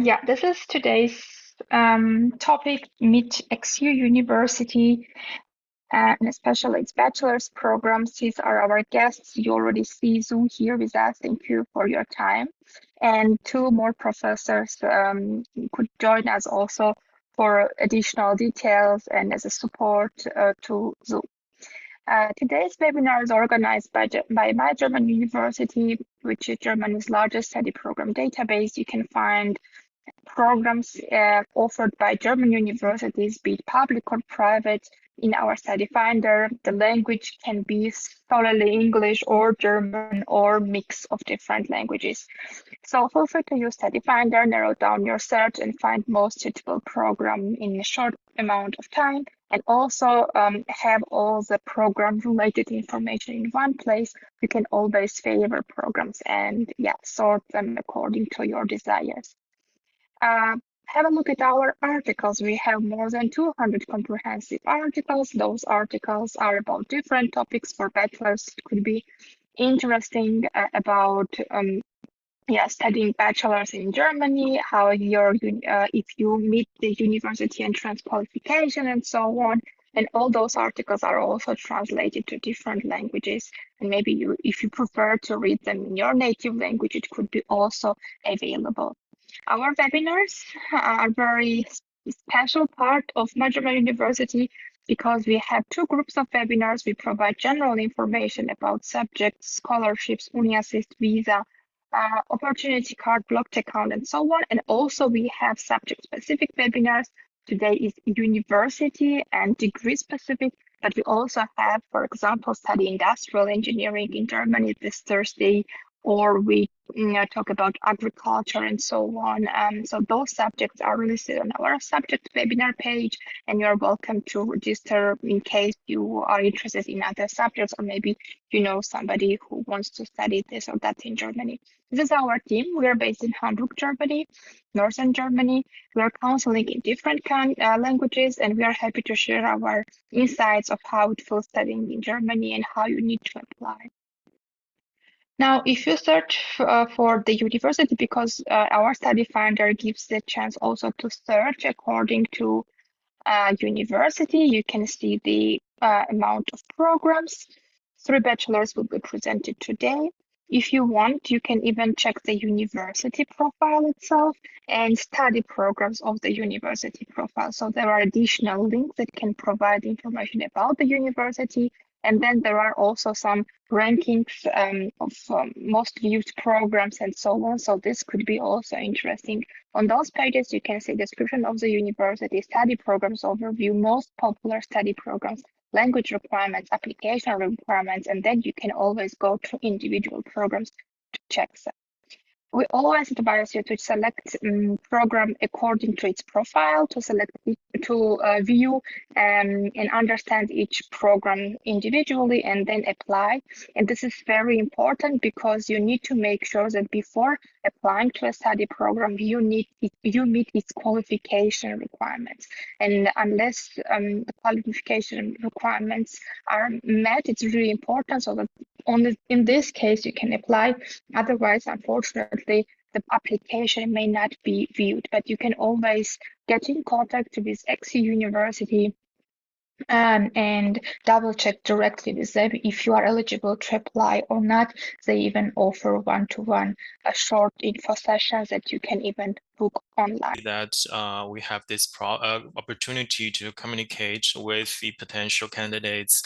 Yeah, this is today's topic, Meet XU University, and especially its bachelor's programs. These are our guests. You already see Zhu here with us. Thank you for your time. And two more professors could join us also for additional details and as a support to Zhu. Today's webinar is organized by my German University, which is Germany's largest study program database. You can find programs offered by German universities, be it public or private, in our study finder. The language can be solely English or German or mix of different languages. So feel free to use study finder, narrow down your search and find most suitable program in a short amount of time, and also have all the program related information in one place. You can always favor programs and sort them according to your desires. Have a look at our articles. We have more than 200 comprehensive articles. Those articles are about different topics for bachelors. It could be interesting about studying bachelor's in Germany, how if you meet the university entrance qualification and so on. And all those articles are also translated to different languages. And maybe if you prefer to read them in your native language, it could be also available. Our webinars are very special part of German University because we have two groups of webinars. We provide general information about subjects, scholarships, UniAssist, visa, opportunity card, blocked account, and so on. And also we have subject-specific webinars. Today is university and degree-specific, but we also have, for example, study industrial engineering in Germany this Thursday, or we talk about agriculture and so on. So those subjects are listed on our subject webinar page, and you're welcome to register in case you are interested in other subjects, or maybe you know somebody who wants to study this or that in Germany. This is our team. We are based in Hamburg, Germany, Northern Germany. We are counseling in different languages, and we are happy to share our insights of how it feels studying in Germany and how you need to apply. Now, if you search for the university, because our study finder gives the chance also to search according to university, you can see the amount of programs. 3 bachelors will be presented today. If you want, you can even check the university profile itself and study programs of the university profile. So there are additional links that can provide information about the university. And then there are also some rankings of most viewed programs and so on. So this could be also interesting. On those pages, you can see description of the university, study programs overview, most popular study programs, language requirements, application requirements, and then you can always go to individual programs to check them. We always advise you to select program according to its profile, to select view and understand each program individually and then apply. And this is very important because you need to make sure that before applying to a study program, you meet its qualification requirements. And unless the qualification requirements are met, it's really important so that in this case you can apply. Otherwise, unfortunately, the application may not be viewed, but you can always get in contact with XU University and double check directly with them if you are eligible to apply or not. They even offer one-to-one short info sessions that you can even book online. That we have this opportunity to communicate with the potential candidates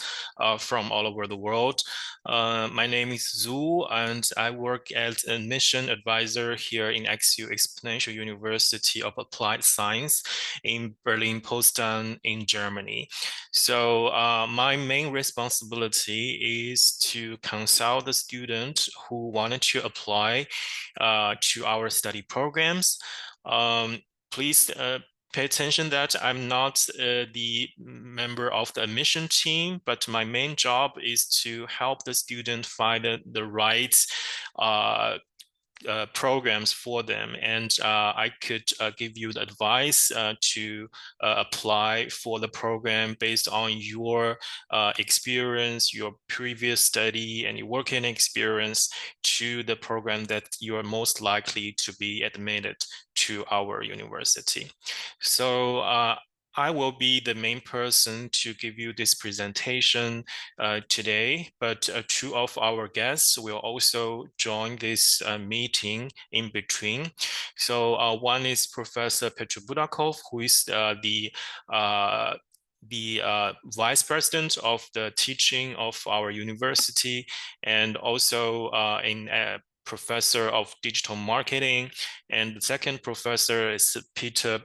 from all over the world. My name is Zhu, and I work as an admission advisor here in XU Exponential University of Applied Science in Berlin-Potsdam in Germany. So my main responsibility is to consult the student who wanted to apply to our study programs. Please pay attention that I'm not the member of the admission team, but my main job is to help the student find the right programs for them, and I could give you the advice to apply for the program based on your experience, your previous study, and your working experience to the program that you are most likely to be admitted to our university. So I will be the main person to give you this presentation today, but two of our guests will also join this meeting in between. So one is Professor 𝘱🐸 𝘱🐸🐪🐺, who is the vice president of the teaching of our university, and also a professor of digital marketing. And the second professor is Peter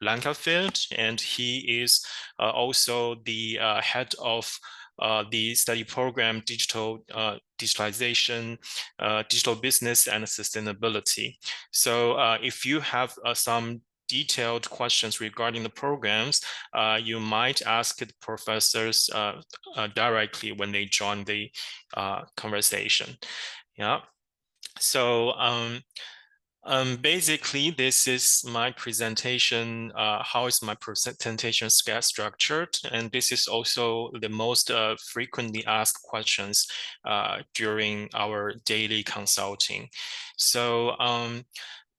Lankerfeld, and he is also the head of the study program digitalization, digital business, and sustainability. So if you have some detailed questions regarding the programs, you might ask the professors directly when they join the conversation. Yeah. So basically, this is my presentation. How is my presentation structured? And this is also the most frequently asked questions during our daily consulting. So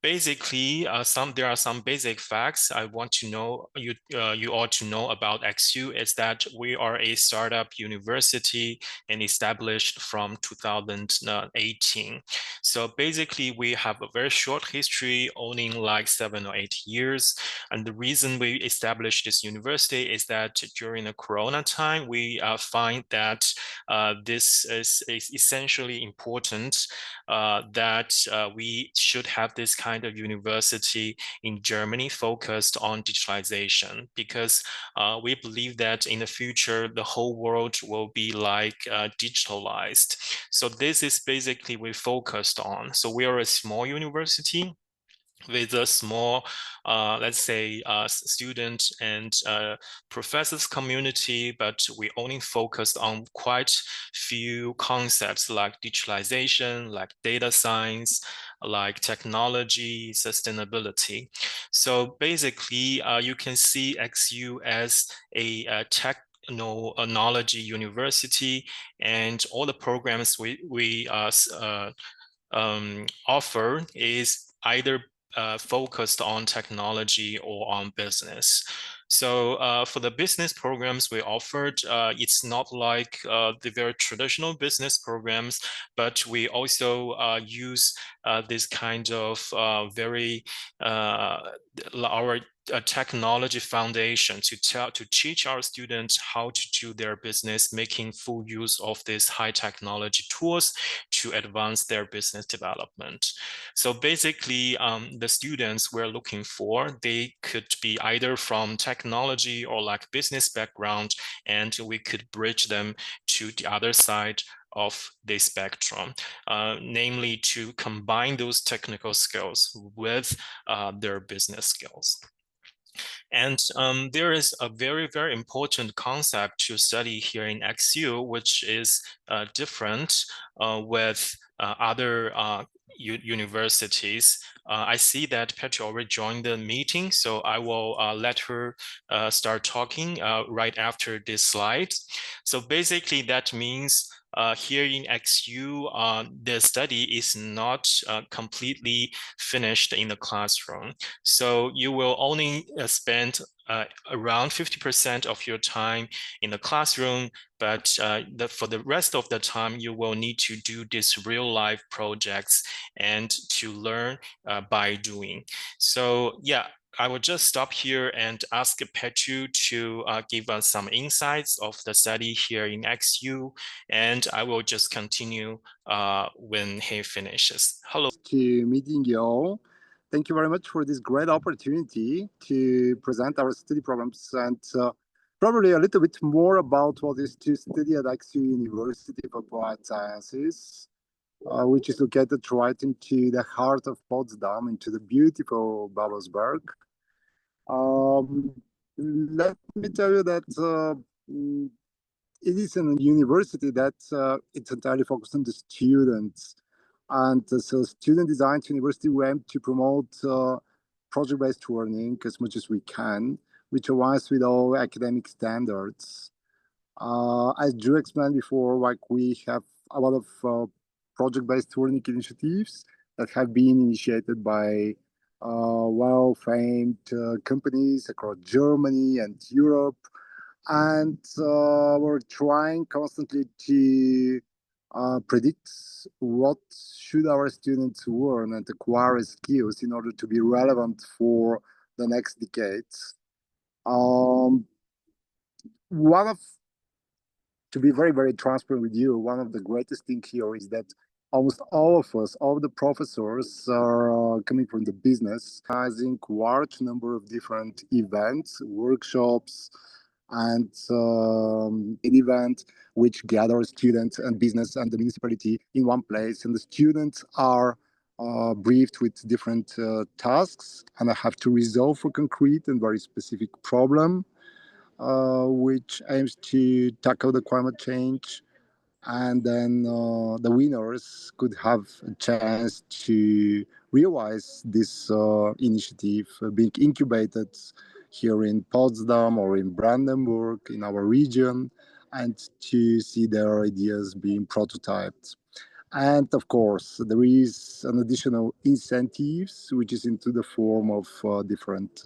basically, there are some basic facts I want to know you ought to know about 𝑥U is that we are a startup university and established from 2018. So basically, we have a very short history, owning like 7 or 8 years. And the reason we established this university is that during the Corona time, we find that this is essentially important, that we should have this kind of university in Germany focused on digitalization, because we believe that in the future, the whole world will be like digitalized. So this is basically we focused on. So we are a small university with a small, let's say, student and professors community, but we only focused on quite few concepts like digitalization, like data science, like technology, sustainability. So basically, you can see 𝑥U as a technology university, and all the programs we offer is either focused on technology or on business. So for the business programs we offered, it's not like the very traditional business programs, but we also use this kind of very our technology foundation to teach our students how to do their business, making full use of these high technology tools to advance their business development. So basically, the students we're looking for, they could be either from technology or like business background, and we could bridge them to the other side of the spectrum, namely to combine those technical skills with their business skills. And there is a very, very important concept to study here in 𝑥U, which is different with other universities. I see that Petri already joined the meeting, so I will let her start talking right after this slide. So basically, that means here in 𝑥U, the study is not completely finished in the classroom. So you will only spend around 50% of your time in the classroom, but for the rest of the time, you will need to do these real life projects and to learn by doing. So yeah, I will just stop here and ask Petru to give us some insights of the study here in 𝑥U, and I will just continue when he finishes. Hello. To meeting you all. Thank you very much for this great opportunity to present our study programs and probably a little bit more about what is to study at 𝑥U University of Applied Sciences, which is located right into the heart of Potsdam, into the beautiful Babelsberg. Let me tell you that it is a university that it's entirely focused on the students. And so Student Design University, we aim to promote project-based learning as much as we can, which aligns with all academic standards. As Drew explained before, like we have a lot of project-based learning initiatives that have been initiated by well-famed companies across Germany and Europe. And we're trying constantly to predict what should our students learn and acquire skills in order to be relevant for the next decades. To be very, very transparent with you, one of the greatest things here is that almost all of us, all the professors are coming from the business, organizing large number of different events, workshops, and an event which gathers students and business and the municipality in one place. And the students are briefed with different tasks, and I have to resolve a concrete and very specific problem, which aims to tackle the climate change. And then the winners could have a chance to realize this initiative being incubated here in Potsdam or in Brandenburg, in our region, and to see their ideas being prototyped. And of course, there is an additional incentives, which is into the form of different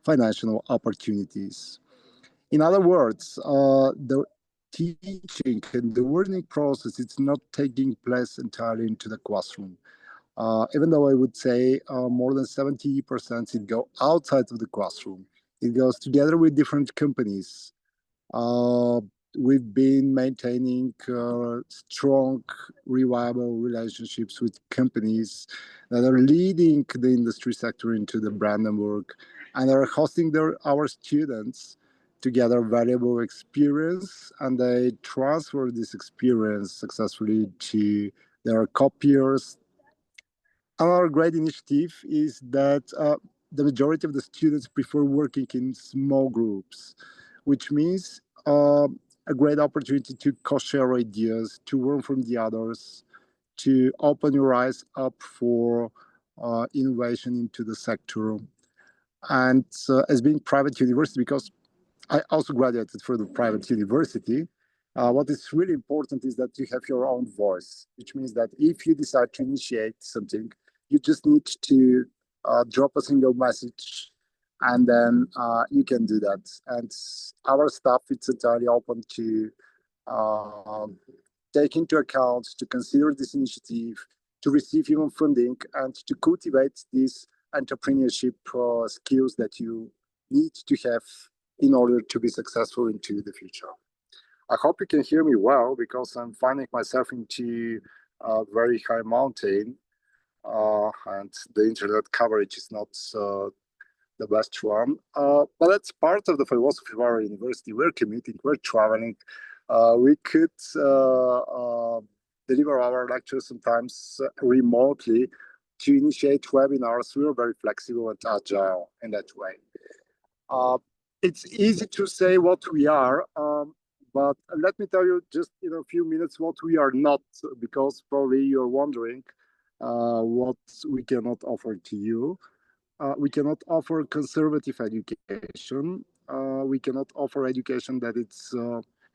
financial opportunities. In other words, the teaching and the learning process, it's not taking place entirely into the classroom. Even though I would say more than 70% it go outside of the classroom. It goes together with different companies. We've been maintaining strong, reliable relationships with companies that are leading the industry sector into the Brandenburg and are hosting our students to gather valuable experience, and they transfer this experience successfully to their copiers. Another great initiative is that the majority of the students prefer working in small groups, which means a great opportunity to co-share ideas, to learn from the others, to open your eyes up for innovation into the sector. And as being private university, because I also graduated from the private university, what is really important is that you have your own voice, which means that if you decide to initiate something, you just need to drop a single message, and then you can do that. And our staff is entirely open to take into account, to consider this initiative, to receive even funding, and to cultivate these entrepreneurship skills that you need to have in order to be successful into the future. I hope you can hear me well, because I'm finding myself into a very high mountain, and the internet coverage is not the best one. But that's part of the philosophy of our university. We're commuting, we're traveling. We could deliver our lectures sometimes remotely. To initiate webinars, we are very flexible and agile in that way. It's easy to say what we are, but let me tell you just in a few minutes what we are not, because probably you're wondering what we cannot offer to you. We cannot offer conservative education. We cannot offer education that it's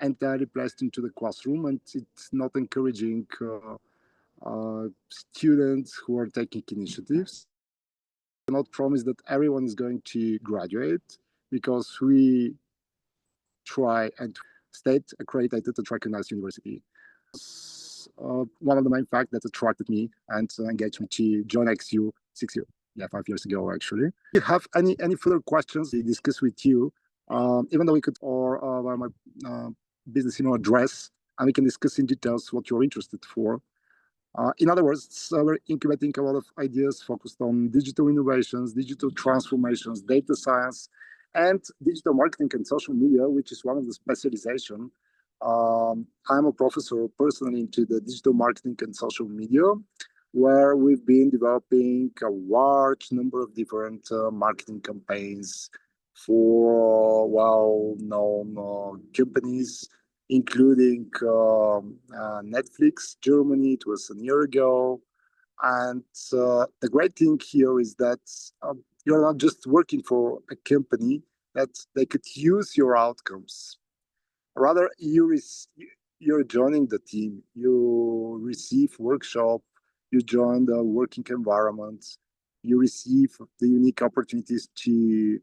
entirely placed into the classroom, and it's not encouraging students who are taking initiatives. We cannot promise that everyone is going to graduate, because we try and state accredited and recognized university. One of the main facts that attracted me and engaged me to join XU 5 years ago, actually. If you have any further questions to discuss with you, even though we could, or my business email address, and we can discuss in details what you're interested for. In other words, we're incubating a lot of ideas focused on digital innovations, digital transformations, data science, and digital marketing and social media, which is one of the specialization. I'm a professor personally into the digital marketing and social media, where we've been developing a large number of different marketing campaigns for well-known companies, including Netflix Germany, it was a year ago, And the great thing here is that you're not just working for a company, that they could use your outcomes. Rather, you're joining the team. You receive workshop, you join the working environment, you receive the unique opportunities to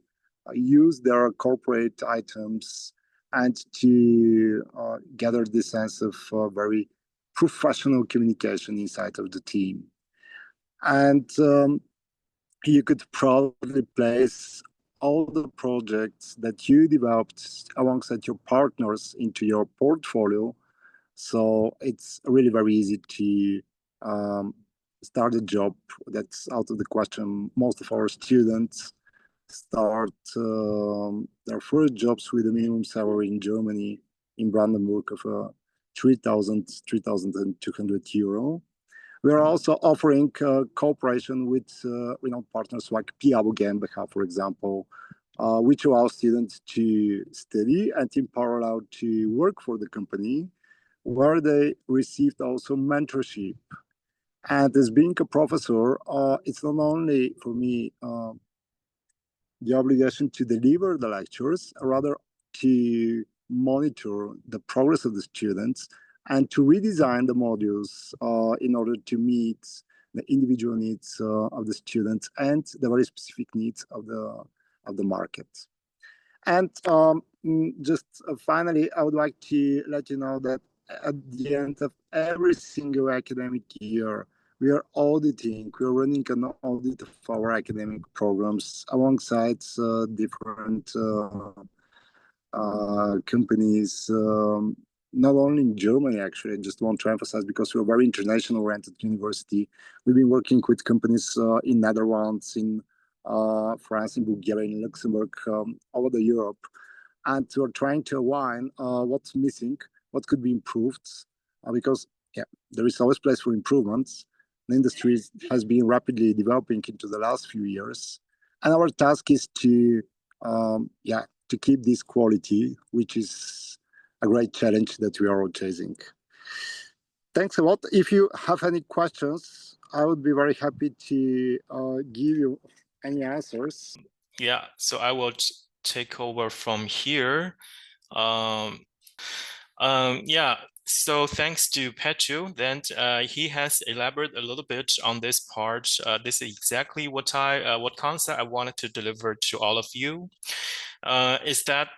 use their corporate items and to gather the sense of very professional communication inside of the team. And you could proudly place all the projects that you developed alongside your partners into your portfolio. So it's really very easy to start a job. That's out of the question. Most of our students start their first jobs with a minimum salary in Germany, in Brandenburg, of 3,200 euro. We are also offering cooperation with renowned partners like 𝘱𝘢𝘷𝘦𝘳𝘴𝘪𝘯𝘨, for example, which allows students to study and in parallel to work for the company, where they received also mentorship. And as being a professor, it's not only for me the obligation to deliver the lectures, rather to monitor the progress of the students and to redesign the modules in order to meet the individual needs of the students and the very specific needs of the market. And just finally, I would like to let you know that at the end of every single academic year, we are auditing, we're running an audit of our academic programs alongside different companies, not only in Germany, actually. I just want to emphasize, because we're a very international-oriented university. We've been working with companies in Netherlands, in France, in Bulgaria, in Luxembourg, all over Europe. And we're trying to align what's missing, what could be improved, because there is always place for improvements. The industry has been rapidly developing into the last few years. And our task is to keep this quality, which is a great challenge that we are all chasing. Thanks a lot. If you have any questions, I would be very happy to give you any answers. Yeah, so I will take over from here. So thanks to Petru, then he has elaborated a little bit on this part. This is exactly what concept I wanted to deliver to all of you. Is that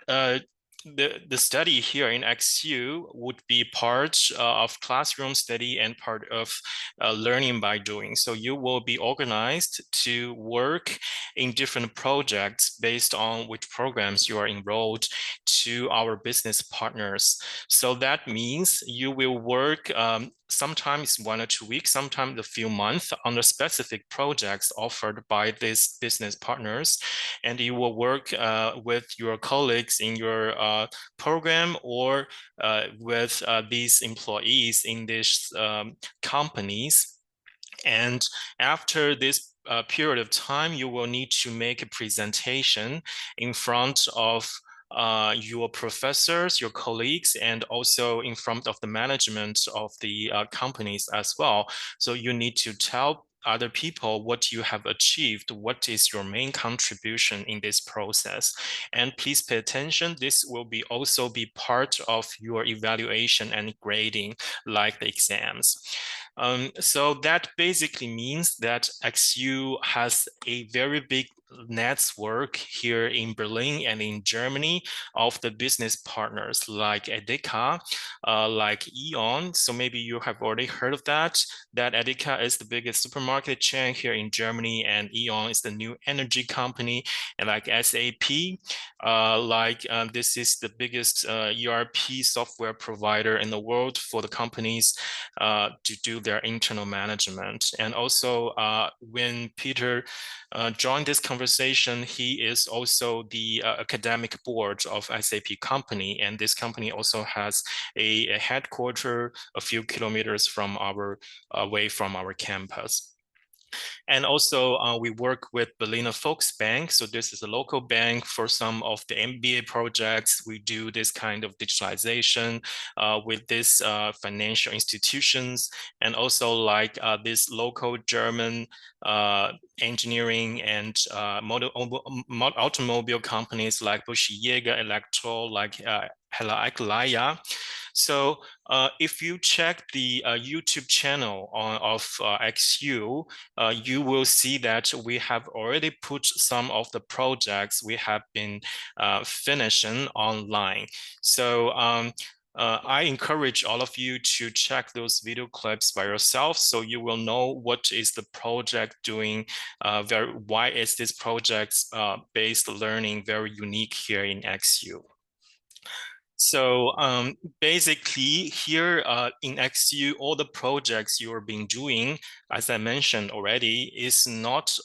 the study here in XU would be part of classroom study and part of learning by doing. So you will be organized to work in different projects based on which programs you are enrolled to our business partners. So that means you will work sometimes 1 or 2 weeks, sometimes a few months on the specific projects offered by these business partners. And you will work with your colleagues in your program or with these employees in these companies. And after this period of time, you will need to make a presentation in front of your professors, your colleagues, and also in front of the management of the companies as well. So you need to tell other people what you have achieved, what is your main contribution in this process. And please pay attention, this will also be part of your evaluation and grading, like the exams. So that basically means that XU has a very big network here in Berlin and in Germany of the business partners like Edeka, like E.ON. So maybe you have already heard of that Edeka is the biggest supermarket chain here in Germany, and E.ON is the new energy company, and like SAP, this is the biggest ERP software provider in the world for the companies to do their internal management. And also when Peter joined this conversation, he is also the academic board of SAP company, and this company also has a headquarter a few kilometers from away from our campus. And also we work with Berliner Volksbank. So this is a local bank for some of the MBA projects. We do this kind of digitalization with these financial institutions, and also like this local German engineering and automobile companies like 𝘱𝘢𝘪𝘥𝘪𝘯𝘨, like 𝘱𝘢𝘪𝘥𝘪𝘳. So if you check the YouTube channel of XU, you will see that we have already put some of the projects we have been finishing online. So I encourage all of you to check those video clips by yourself, so you will know what is the project doing, why is this project based learning very unique here in XU. So basically here in XU, all the projects you are being doing, as I mentioned already,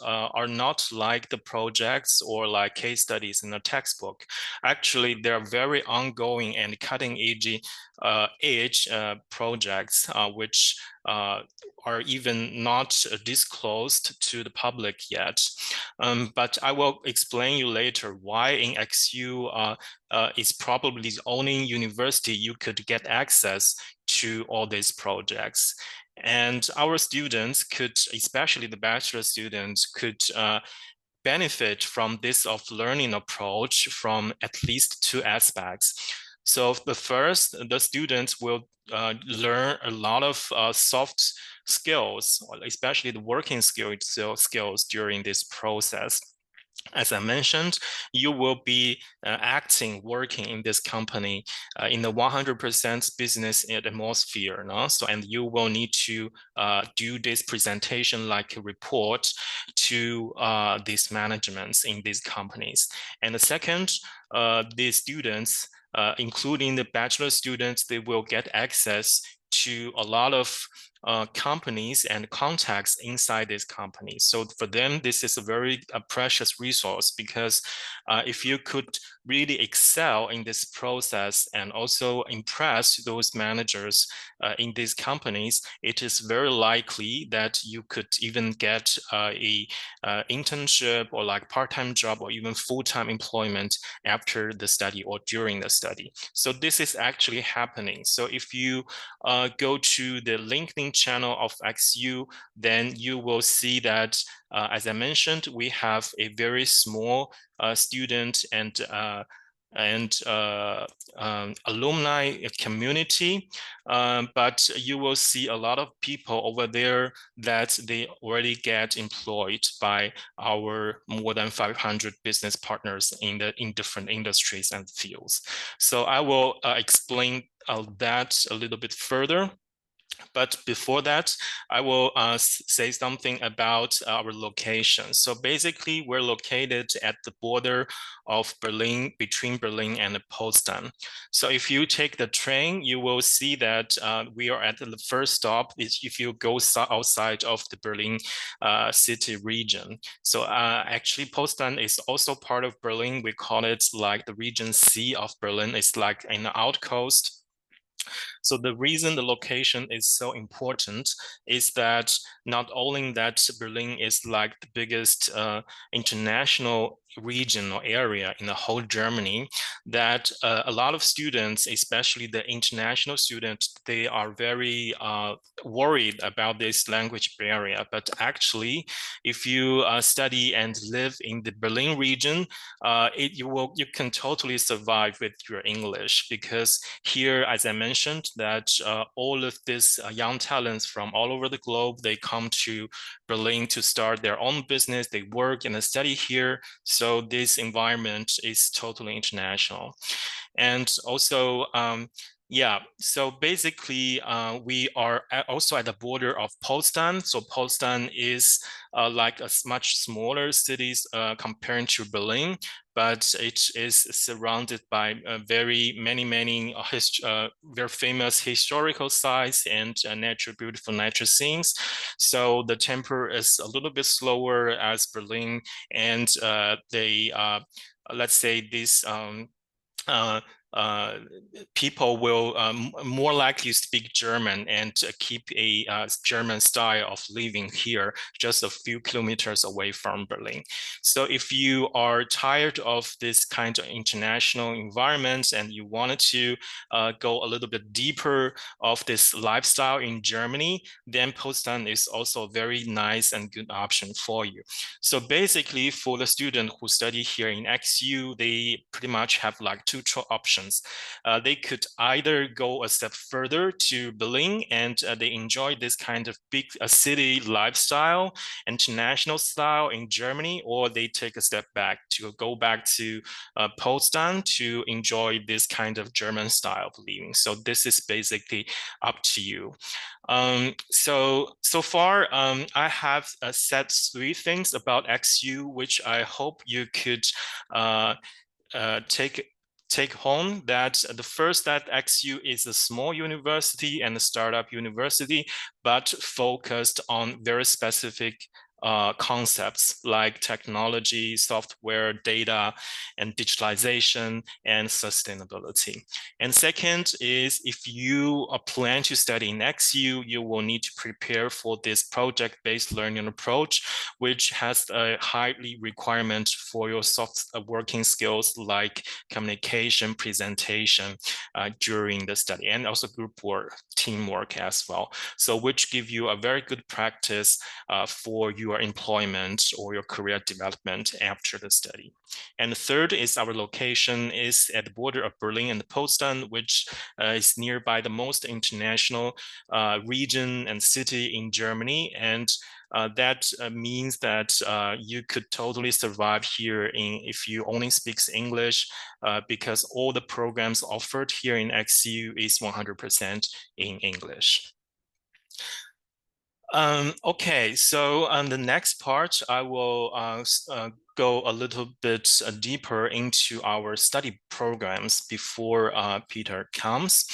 are not like the projects or like case studies in a textbook. Actually, they are very ongoing and cutting edge projects, which are even not disclosed to the public yet. But I will explain you later why in XU is probably the only university you could get access to all these projects. And our students could, especially the bachelor students, could benefit from this learning approach from at least two aspects. So the first, the students will learn a lot of soft skills, especially the working skills during this process. As I mentioned, you will be working in this company in the 100% business atmosphere. No? So, and you will need to do this presentation like a report to these managements in these companies. And the second, the students, including the bachelor students, they will get access to a lot of companies and contacts inside these companies. So for them, this is a very precious resource, because if you could really excel in this process and also impress those managers in these companies, it is very likely that you could even get a internship or like part-time job or even full-time employment after the study or during the study. So this is actually happening. So if you go to the LinkedIn channel of XU, then you will see that, as I mentioned, we have a very small student and alumni community, but you will see a lot of people over there that they already get employed by our more than 500 business partners in different industries and fields. So I will explain that a little bit further. But before that, I will say something about our location. So basically, we're located at the border of Berlin, between Berlin and Potsdam. So if you take the train, you will see that we are at the first stop if you go outside of the Berlin city region. So actually, Potsdam is also part of Berlin. We call it like the region C of Berlin. It's like an outpost. So the reason the location is so important is that not only that Berlin is like the biggest international region or area in the whole Germany, that a lot of students, especially the international students, they are very worried about this language barrier. But actually, if you study and live in the Berlin region, you can totally survive with your English, because here, as I mentioned, that all of these young talents from all over the globe, they come to Berlin to start their own business, they work and study here. So this environment is totally international. And also, yeah, so basically, we are also at the border of Potsdam. So Potsdam is like a much smaller cities compared to Berlin, but it is surrounded by very many very famous historical sites and beautiful natural scenes. So the tempo is a little bit slower as Berlin, and let's say this people will more likely speak German and keep a German style of living here, just a few kilometers away from Berlin. So if you are tired of this kind of international environment and you wanted to go a little bit deeper of this lifestyle in Germany, then Potsdam is also a very nice and good option for you. So basically, for the student who study here in XU, they pretty much have like two options. They could either go a step further to Berlin and they enjoy this kind of big city lifestyle, international style in Germany, or they take a step back to go back to Potsdam to enjoy this kind of German style of living. So this is basically up to you. So far, I have said 3 things about XU, which I hope you could take home. That the first, that XU is a small university and a startup university, but focused on very specific concepts like technology, software, data, and digitalization, and sustainability. And second is, if you plan to study in XU, you will need to prepare for this project-based learning approach, which has a highly requirement for your soft working skills like communication, presentation during the study, and also group work, teamwork as well. So which give you a very good practice for your employment or your career development after the study. And the third is, our location is at the border of Berlin and Potsdam, which is nearby the most international region and city in Germany. And that means that you could totally survive here if you only speak English, because all the programs offered here in XU is 100% in English. Okay, so on the next part, I will go a little bit deeper into our study programs before Peter comes.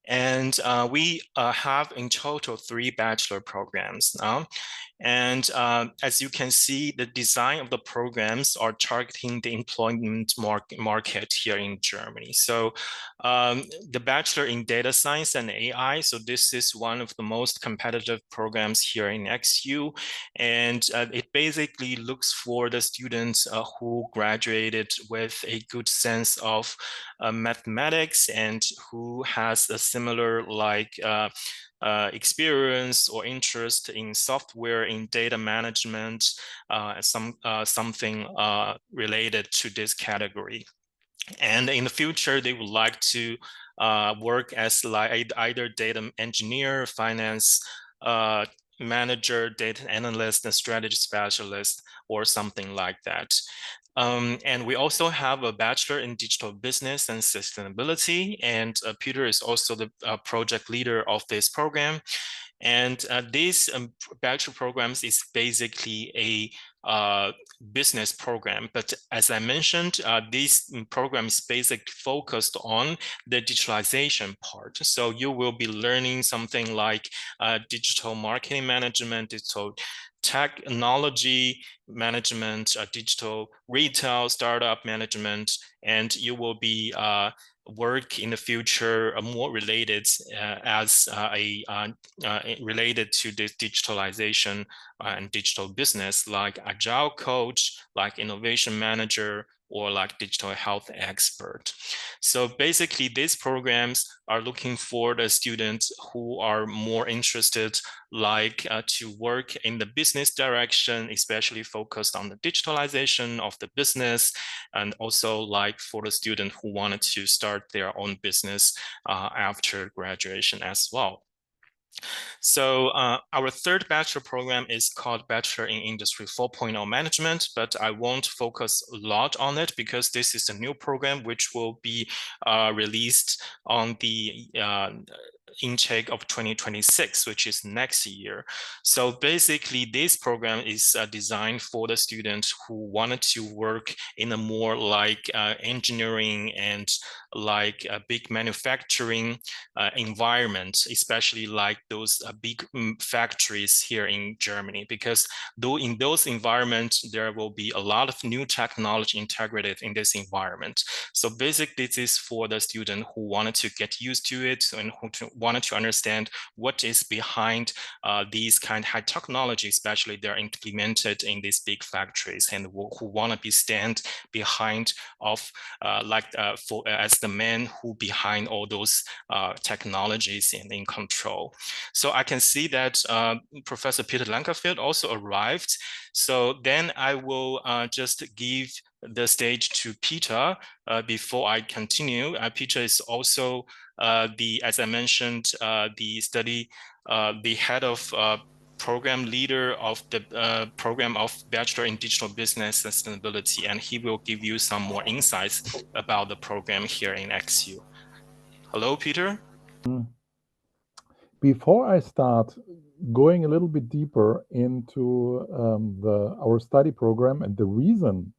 And we have in total 3 bachelor programs now. And as you can see, the design of the programs are targeting the employment market here in Germany. So the Bachelor in Data Science and AI, so this is one of the most competitive programs here in XU. And it basically looks for the students who graduated with a good sense of mathematics and who has a similar like experience or interest in software, in data management, something related to this category. And in the future, they would like to work as like either data engineer, finance manager, data analyst, and strategy specialist, or something like that. And we also have a Bachelor in Digital Business and Sustainability, and Peter is also the project leader of this program. And these bachelor programs is basically a business program, but as I mentioned, this program is basically focused on the digitalization part. So you will be learning something like digital marketing management, digital technology management, digital retail startup management, and you will be work in the future more related related to this digitalization and digital business, like agile coach, like innovation manager, or like digital health expert. So basically, these programs are looking for the students who are more interested like to work in the business direction, especially focused on the digitalization of the business, and also like for the student who wanted to start their own business after graduation as well. So our third bachelor program is called Bachelor in Industry 4.0 Management, but I won't focus a lot on it because this is a new program which will be released on the intake of 2026, which is next year. So basically, this program is designed for the students who wanted to work in a more like engineering and like a big manufacturing environment, especially like those big factories here in Germany, because though in those environments, there will be a lot of new technology integrated in this environment. So basically, this is for the student who wanted to get used to it and who wanted to understand what is behind these kind of high technology, especially they're implemented in these big factories, and who want to be stand behind of as the man who behind all those technologies and in control. So I can see that Professor Peter Lankerfeld also arrived. So then I will just give the stage to Peter before I continue. Peter is also as I mentioned, the head of program leader of the program of Bachelor in Digital Business Sustainability, and he will give you some more insights about the program here in XU. Hello, Peter. Before I start going a little bit deeper into our study program and the reason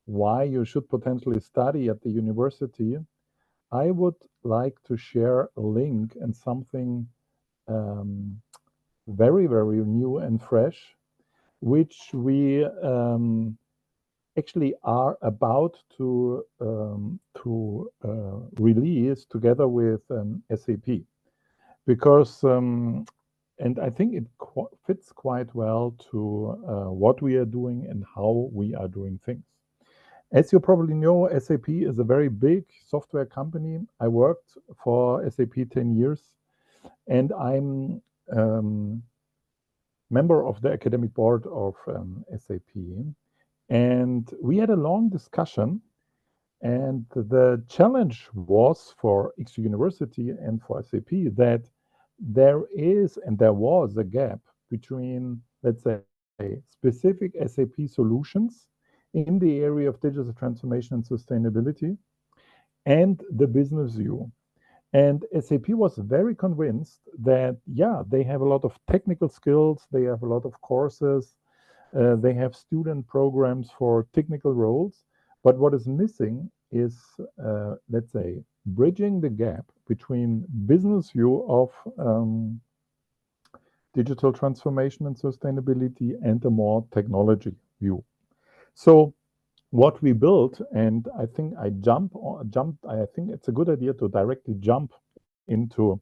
why you should potentially study at the university, I would like to share a link and something very, very new and fresh, which we actually are about to release together with SAP, because and I think it fits quite well to what we are doing and how we are doing things. As you probably know, SAP is a very big software company. I worked for SAP 10 years, and I'm member of the academic board of SAP. And we had a long discussion, and the challenge was for XU University and for SAP that there is and there was a gap between, let's say, specific SAP solutions in the area of digital transformation and sustainability and the business view. And SAP was very convinced that, yeah, they have a lot of technical skills, they have a lot of courses, they have student programs for technical roles, but what is missing is, let's say, bridging the gap between business view of digital transformation and sustainability and a more technology view. So what we built, and I think I think it's a good idea to directly jump into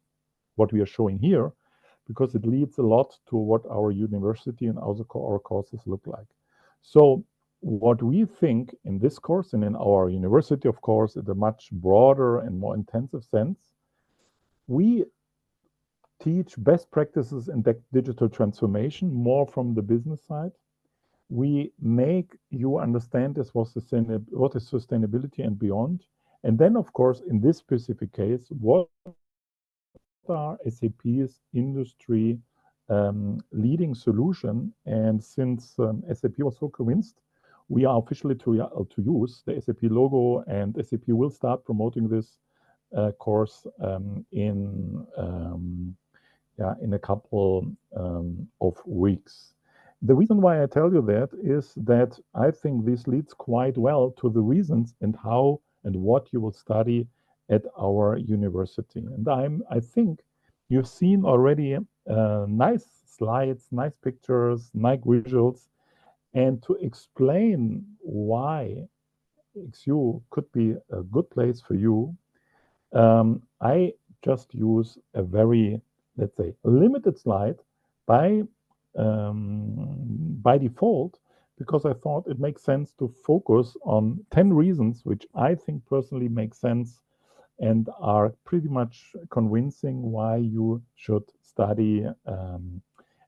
what we are showing here, because it leads a lot to what our university and also our courses look like. So what we think in this course and in our university, of course, in a much broader and more intensive sense, we teach best practices in digital transformation more from the business side. We make you understand what is sustainability and beyond. And then, of course, in this specific case, what are SAP's industry leading solution? And since SAP was so convinced, we are officially to use the SAP logo, and SAP will start promoting this course in a couple of weeks. The reason why I tell you that is that I think this leads quite well to the reasons and how and what you will study at our university. And I think you've seen already nice slides, nice pictures, nice visuals. And to explain why XU could be a good place for you, I just use a very, let's say, limited slide by default, because I thought it makes sense to focus on 10 reasons which I think personally make sense and are pretty much convincing why you should study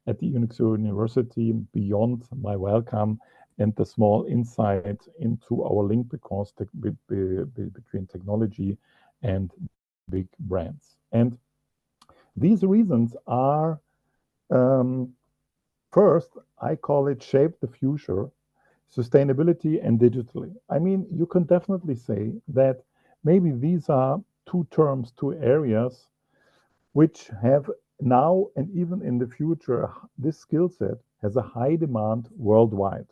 at the XU University beyond my welcome and the small insight into our link between technology and big brands. And these reasons are, first, I call it shape the future, sustainability and digitally. I mean, you can definitely say that maybe these are two terms, two areas which have now and even in the future, this skill set has a high demand worldwide.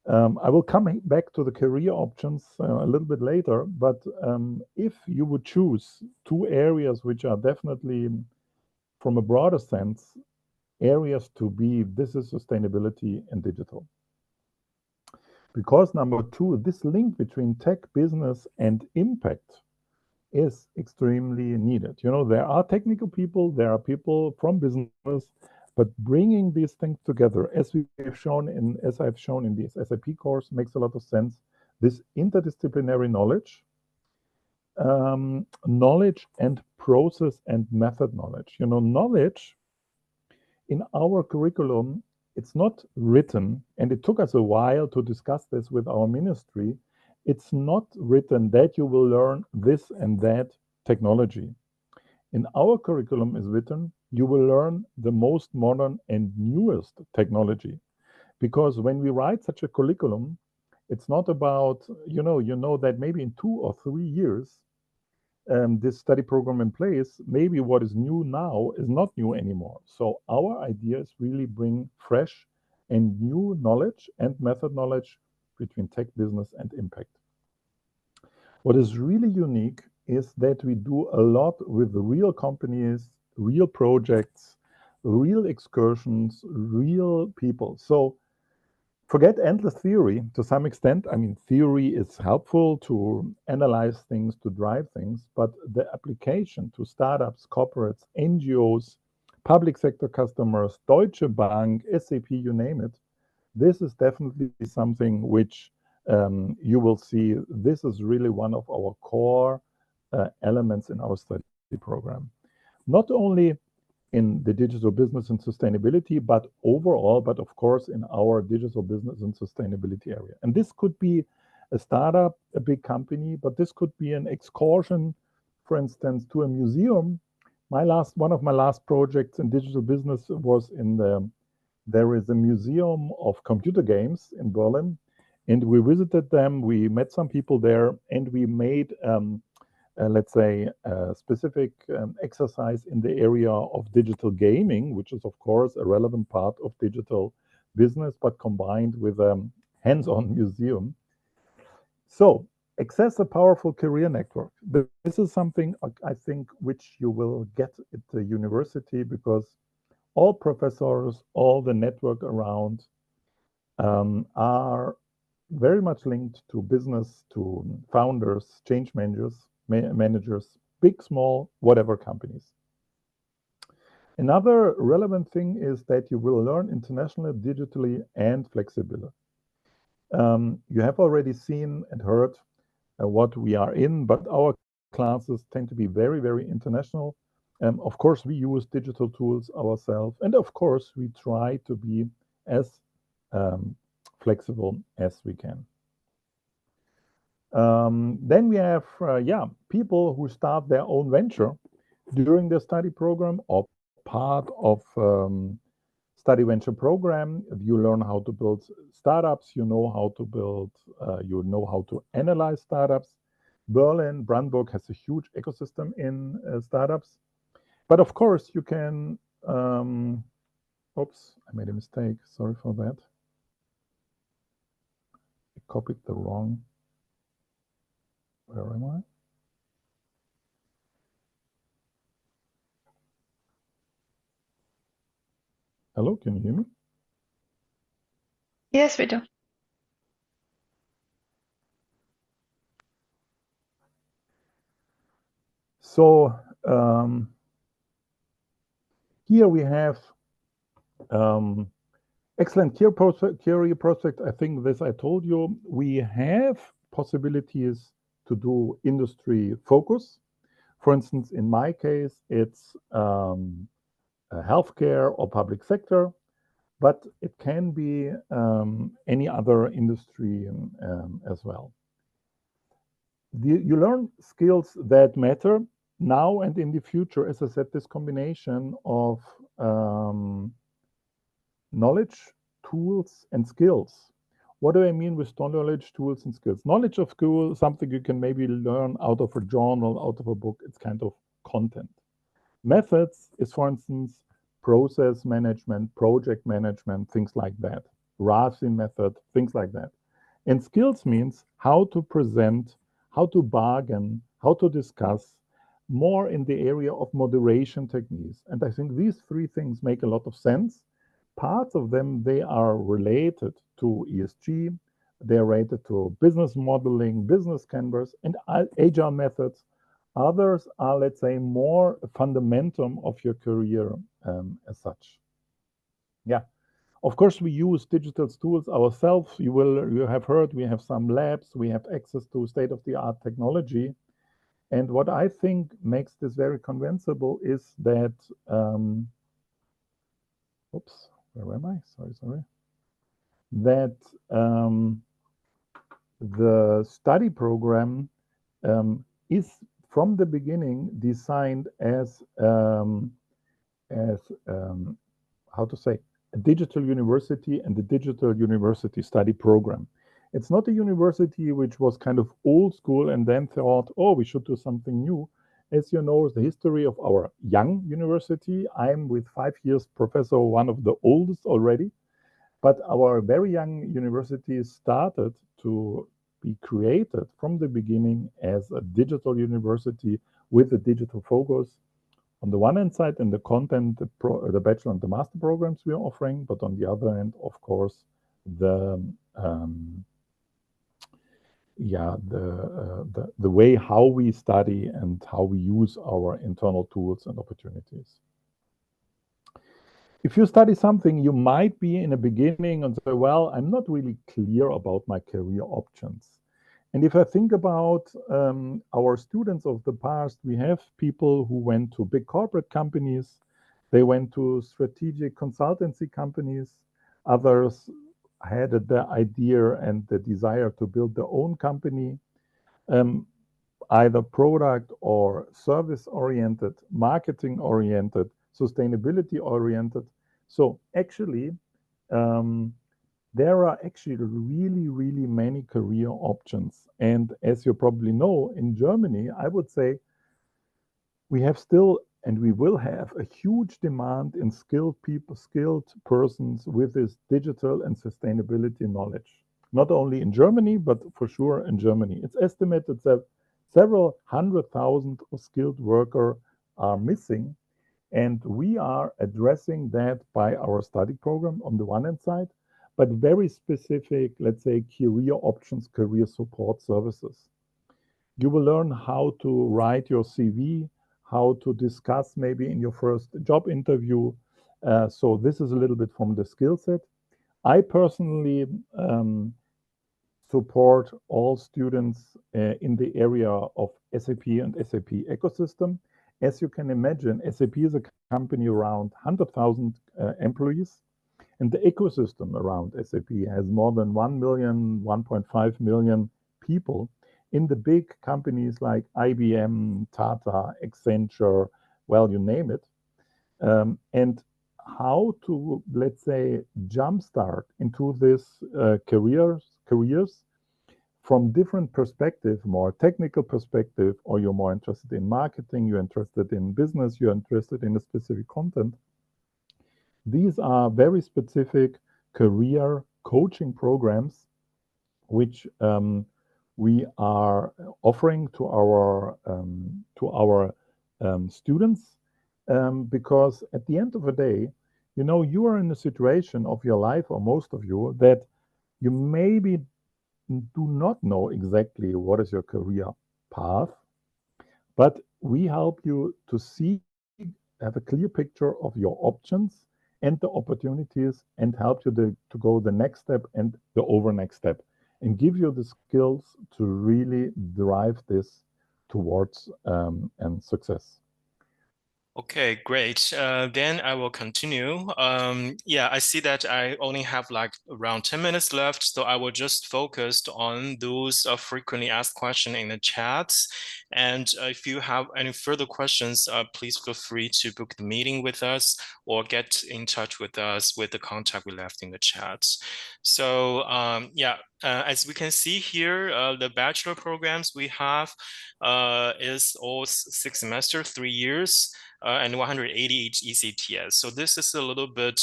I will come back to the career options a little bit later, but if you would choose two areas which are definitely, from a broader sense, areas to be, this is sustainability and digital. Because number two, this link between tech, business, and impact is extremely needed. You know, there are technical people, there are people from business, but bringing these things together, as I've shown in this SAP course, makes a lot of sense. This interdisciplinary knowledge, knowledge and process and method knowledge. You know, knowledge in our curriculum, it's not written, and it took us a while to discuss this with our ministry. It's not written that you will learn this and that technology. In our curriculum is written, you will learn the most modern and newest technology. Because when we write such a curriculum, it's not about, you know that maybe in 2 or 3 years, this study program in place, maybe what is new now is not new anymore. So our idea is really bring fresh and new knowledge and method knowledge between tech, business, and impact. What is really unique is that we do a lot with real companies, real projects, real excursions, real people. So forget endless theory to some extent. I mean, theory is helpful to analyze things, to drive things, but the application to startups, corporates, NGOs, public sector customers, Deutsche Bank, SAP, you name it, this is definitely something which you will see. This is really one of our core elements in our study program. Not only in the digital business and sustainability, but overall, but of course in our digital business and sustainability area. And this could be a startup, a big company, but this could be an excursion, for instance, to a museum. One of my last projects in digital business was there is a museum of computer games in Berlin, and we visited them, we met some people there, and we made let's say, a specific exercise in the area of digital gaming, which is, of course, a relevant part of digital business, but combined with a hands-on museum. So, access a powerful career network. This is something I think which you will get at the university, because all professors, all the network around are very much linked to business, to founders, change managers, big, small, whatever companies. Another relevant thing is that you will learn internationally, digitally, and flexibly. You have already seen and heard what we are in, but our classes tend to be very, very international. Of course, we use digital tools ourselves, and of course, we try to be as flexible as we can. Then we have, people who start their own venture during the study program or part of study venture program. You learn how to build startups, you know how to build, you know how to analyze startups. Brandenburg has a huge ecosystem in startups. But of course, you can, oops, I made a mistake, sorry for that. I copied the wrong. Where am I? Hello, can you hear me? Yes, we do. So here we have excellent career prospect. I think this I told you. We have possibilities to do industry focus. For instance, in my case, it's healthcare or public sector, but it can be any other industry as well. You learn skills that matter now and in the future. As I said, this combination of knowledge, tools, and skills. What do I mean with knowledge, tools, and skills? Knowledge of school, something you can maybe learn out of a journal, out of a book. It's kind of content. Methods is, for instance, process management, project management, things like that. Racine method, things like that. And skills means how to present, how to bargain, how to discuss, more in the area of moderation techniques. And I think these three things make a lot of sense. Parts of them, they are related to ESG, they're related to business modeling, business canvas, and agile methods. Others are, let's say, more fundamentum of your career as such. Yeah. Of course, we use digital tools ourselves. You have heard we have some labs, we have access to state-of-the-art technology. And what I think makes this very convincible is that, oops, where am I? Sorry. That the study program is from the beginning designed as how to say, a digital university and the digital university study program. It's not a university which was kind of old school and then thought, oh, we should do something new. As you know, the history of our young university, I'm with 5 years professor, one of the oldest already, but our very young university started to be created from the beginning as a digital university with a digital focus. On the one hand side, in the content, the bachelor and the master programs we are offering, but on the other hand, of course, the way how we study and how we use our internal tools and opportunities. If you study something, you might be in a beginning and say, well, I'm not really clear about my career options. And if I think about our students of the past, we have people who went to big corporate companies, they went to strategic consultancy companies, others had the idea and the desire to build their own company, either product or service oriented, marketing oriented, sustainability oriented. So actually, there are actually really, really many career options. And as you probably know, in Germany, I would say we have still, and we will have, a huge demand in skilled people, skilled persons with this digital and sustainability knowledge. Not only in Germany, but for sure in Germany. It's estimated that several 100,000 skilled workers are missing. And we are addressing that by our study program on the one hand side, but very specific, let's say, career options, career support services. You will learn how to write your CV, how to discuss maybe in your first job interview. So this is a little bit from the skill set. I personally support all students in the area of SAP and SAP ecosystem. As you can imagine, SAP is a company around 100,000 employees. And the ecosystem around SAP has more than 1 million, 1.5 million people in the big companies like IBM, Tata, Accenture, well, you name it. And how to, let's say, jumpstart into this careers from different perspective, more technical perspective, or you're more interested in marketing, you're interested in business, you're interested in a specific content. These are very specific career coaching programs which we are offering to our students because at the end of the day, you know, you are in a situation of your life, or most of you, that you maybe do not know exactly what is your career path, but we help you to have a clear picture of your options and the opportunities, and help you to go the next step and the over next step, and give you the skills to really drive this towards and success. Okay, great. Then I will continue. Yeah, I see that I only have like around 10 minutes left, so I will just focus on those frequently asked questions in the chats. And if you have any further questions, please feel free to book the meeting with us or get in touch with us with the contact we left in the chat. So yeah, as we can see here, the bachelor programs we have is all 6 semesters, 3 years. and 180 each ECTS. So this is a little bit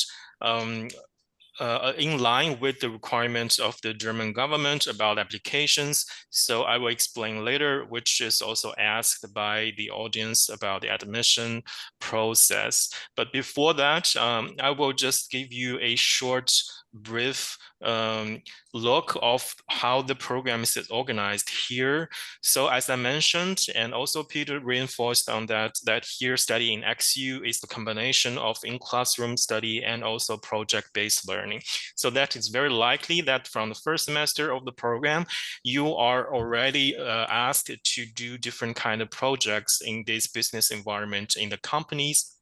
in line with the requirements of the German government about applications. So I will explain later, which is also asked by the audience about the admission process. But before that, I will just give you a short, brief look of how the program is organized here. So as I mentioned, and also Peter reinforced on that here study in XU is the combination of in-classroom study and also project-based learning. So that is very likely that from the first semester of the program, you are already asked to do different kind of projects in this business environment in the companies.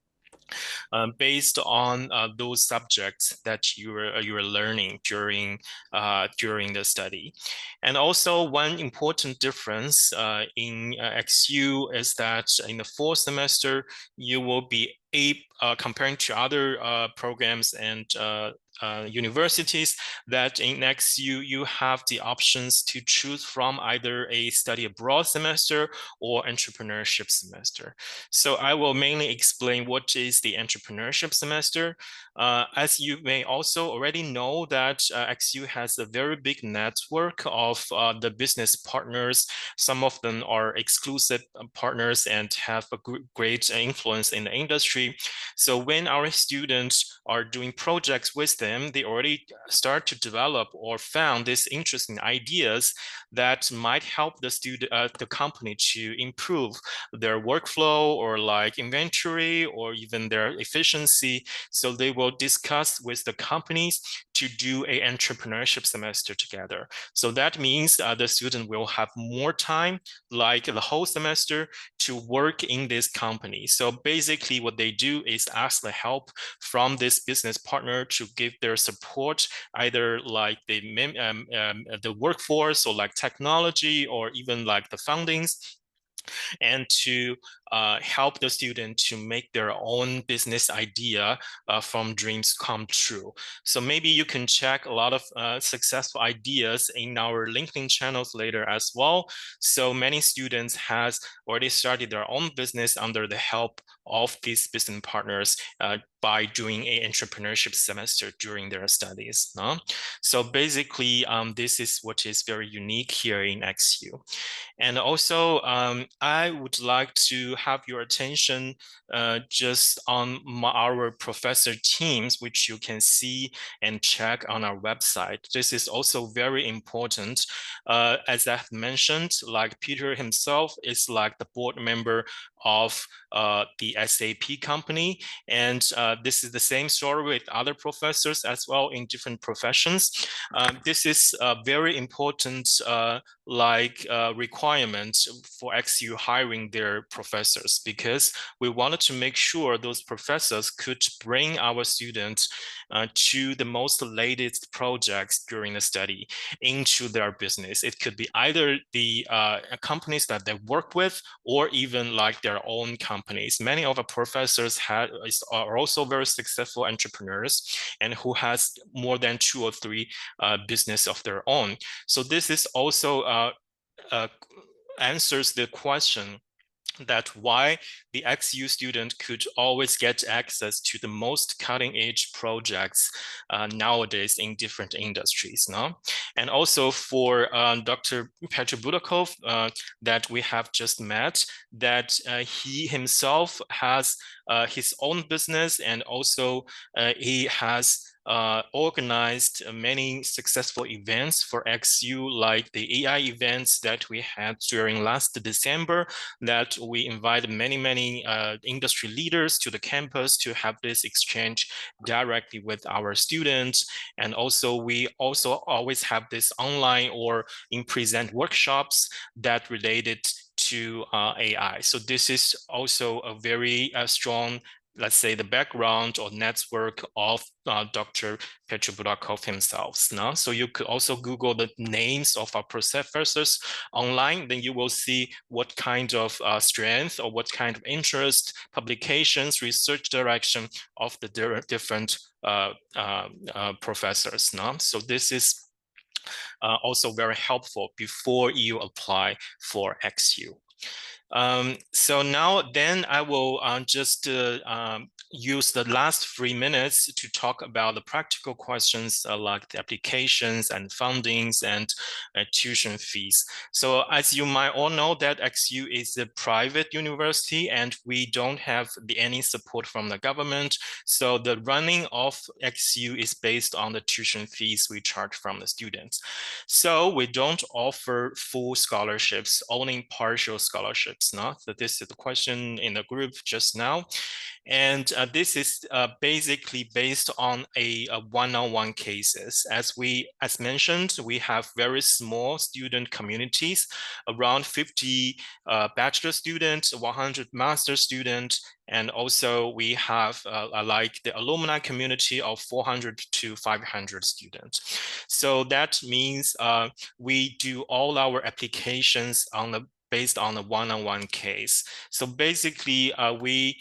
Based on those subjects that you are learning during the study. And also one important difference in XU is that in the fourth semester, you will be comparing to other programs and universities, that in XU you have the options to choose from either a study abroad semester or entrepreneurship semester. So I will mainly explain what is the entrepreneurship semester. As you may also already know that XU has a very big network of the business partners. Some of them are exclusive partners and have a great influence in the industry. So when our students are doing projects with them, they already start to develop or found these interesting ideas that might help the company to improve their workflow or like inventory or even their efficiency. So they will discuss with the companies to do an entrepreneurship semester together. So that means the student will have more time, like the whole semester, to work in this company. So basically what they do is ask the help from this business partner to give their support, either like the workforce or like technology or even like the fundings, and to help the student to make their own business idea from dreams come true. So maybe you can check a lot of successful ideas in our LinkedIn channels later as well. So many students has already started their own business under the help of these business partners by doing an entrepreneurship semester during their studies. No? So basically, this is what is very unique here in XU. And also, I would like to have your attention just on our professor teams, which you can see and check on our website. This is also very important. As I've mentioned, like Peter himself is like the board member of the SAP company. And this is the same story with other professors as well in different professions. This is a very important requirement for XU hiring their professors, because we wanted to make sure those professors could bring our students to the most latest projects during the study into their business. It could be either the companies that they work with or even like their own companies. Many of our professors are also very successful entrepreneurs and who has more than 2 or 3 business of their own. So this is also answers the question that why the XU student could always get access to the most cutting edge projects nowadays in different industries. No? And also for Dr. 𝘱𝘢𝘪𝘏 that we have just met, that he himself has his own business, and also he has organized many successful events for XU, like the AI events that we had during last December, that we invited many industry leaders to the campus to have this exchange directly with our students. And also we also always have this online or in present workshops that related to AI. So this is also a very strong, let's say, the background or network of Dr. 𝘱𝘢𝘪𝘏 himself. No? So you could also Google the names of our professors online, then you will see what kind of strength or what kind of interest, publications, research direction of the different professors. No? So this is also very helpful before you apply for XU. So now then I will just use the last 3 minutes to talk about the practical questions like the applications and fundings and tuition fees. So as you might all know that XU is a private university and we don't have any support from the government. So the running of XU is based on the tuition fees we charge from the students. So we don't offer full scholarships, only partial scholarships. No? So this is the question in the group just now. And this is basically based on a one-on-one cases. As mentioned, we have very small student communities, around 50 bachelor students, 100 master students, and also we have like the alumni community of 400 to 500 students. So that means we do all our applications based on a one-on-one case. So basically, we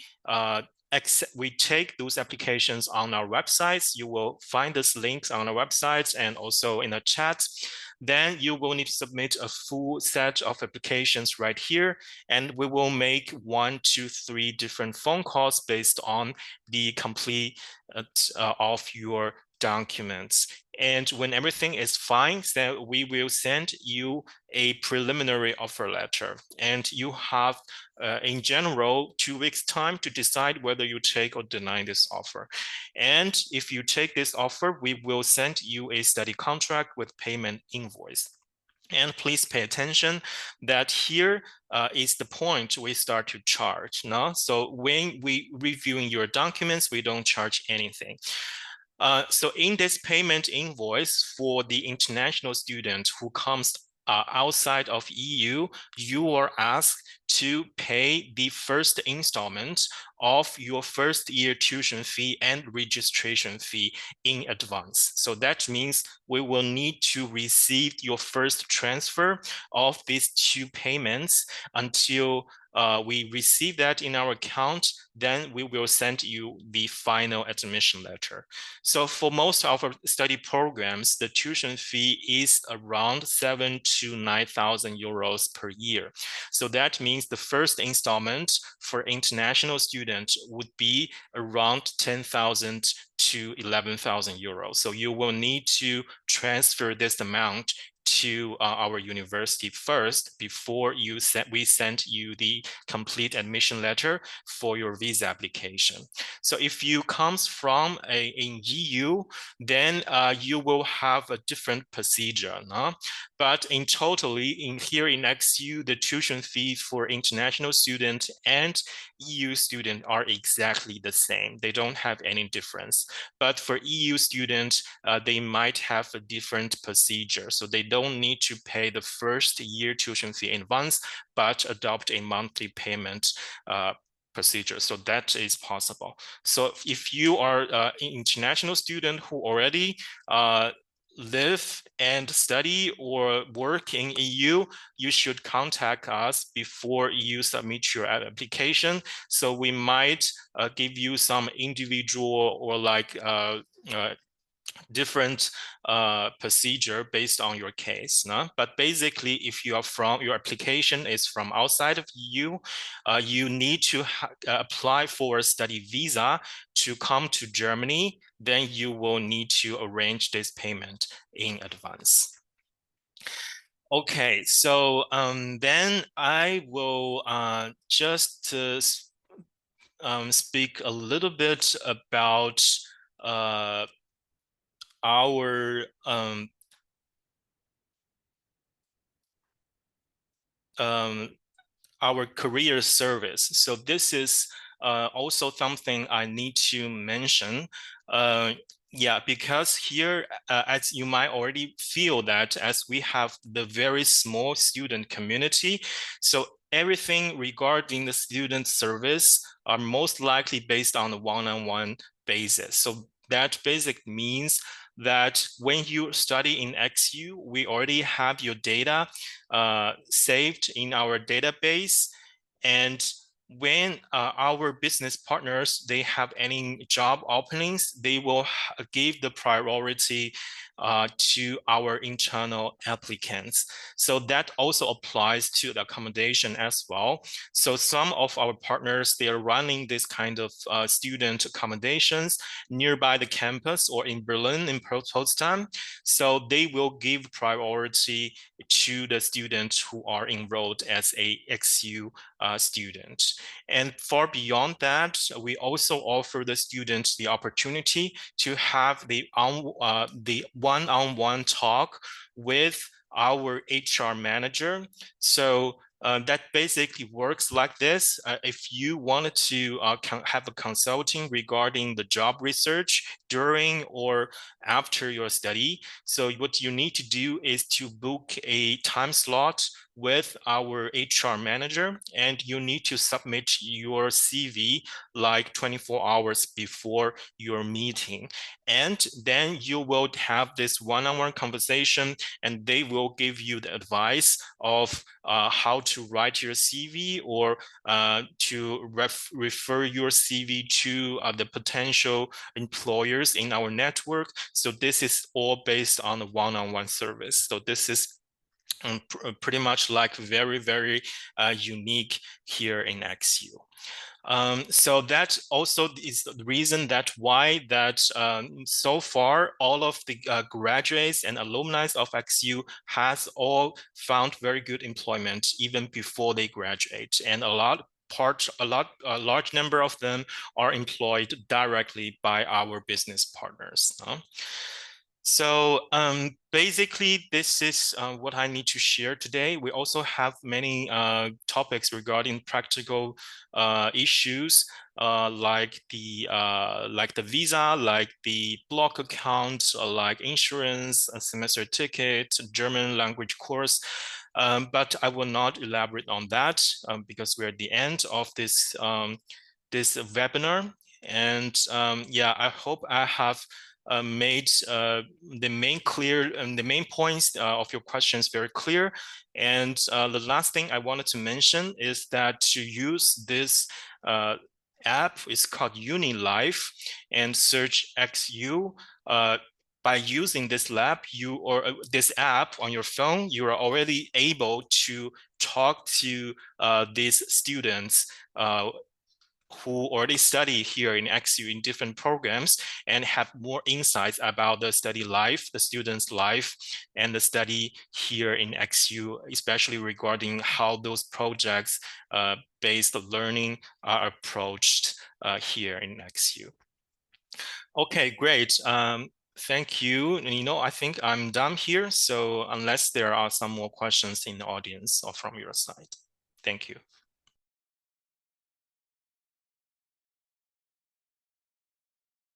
take those applications on our websites. You will find these links on our websites and also in the chat. Then you will need to submit a full set of applications right here, and we will make 1 to 3 different phone calls based on the complete of your documents. And when everything is fine, then we will send you a preliminary offer letter. And you have, in general, 2 weeks time to decide whether you take or deny this offer. And if you take this offer, we will send you a study contract with payment invoice. And please pay attention that here is the point we start to charge. No? So when we reviewing your documents, we don't charge anything. So in this payment invoice for the international student who comes outside of EU, you are asked to pay the first installment of your first year tuition fee and registration fee in advance. So that means we will need to receive your first transfer of these 2 payments until we receive that in our account. Then we will send you the final admission letter. So for most of our study programs, the tuition fee is around 7,000 to 9,000 euros per year. So that means the first installment for international students would be around 10,000 to 11,000 euros. So you will need to transfer this amount to our university first before we send you the complete admission letter for your visa application. So if you comes from in EU, then you will have a different procedure. No? But in totally, here in XU, the tuition fees for international students and EU students are exactly the same. They don't have any difference. But for EU students, they might have a different procedure. So they don't need to pay the first year tuition fee in advance, but adopt a monthly payment procedure. So that is possible. So if you are an international student who already live and study or work in EU, you should contact us before you submit your application. So we might give you some individual or like different procedure based on your case. No? But basically, if you are your application is from outside of EU, you need to apply for a study visa to come to Germany. Then you will need to arrange this payment in advance. Okay, so then I will just speak a little bit about our career service. So this is also something I need to mention. Yeah, because here, as you might already feel that as we have the very small student community, so everything regarding the student service are most likely based on a one-on-one basis. So that basic means that when you study in XU, we already have your data saved in our database. And when our business partners, they have any job openings, they will give the priority to our internal applicants. So that also applies to the accommodation as well. So some of our partners, they are running this kind of student accommodations nearby the campus or in Berlin, in Potsdam. So they will give priority to the students who are enrolled as a XU student. And far beyond that, we also offer the students the opportunity to have the one-on-one talk with our HR manager. So that basically works like this. If you wanted to have a consulting regarding the job research during or after your study, so what you need to do is to book a time slot with our HR manager, and you need to submit your CV like 24 hours before your meeting. And then you will have this one-on-one conversation, and they will give you the advice of how to write your CV or to refer your CV to the potential employers in our network. So this is all based on a one-on-one service. So this is pretty much like very, very unique here in XU. So that also is the reason that why that so far all of the graduates and alumni of XU has all found very good employment even before they graduate, and a large number of them are employed directly by our business partners. So basically, this is what I need to share today. We also have many topics regarding practical issues like the visa, like the block account, like insurance, a semester ticket, German language course. But I will not elaborate on that because we're at the end of this this webinar. And yeah, I hope I have made the main points of your questions very clear. And the last thing I wanted to mention is that to use this app is called UniLife, and search XU. By using this this app on your phone, you are already able to talk to these students who already study here in XU in different programs and have more insights about the study life, the students' life, and the study here in XU, especially regarding how those projects based learning are approached here in XU. Okay, great. Thank you. And, I think I'm done here. So unless there are some more questions in the audience or from your side. Thank you.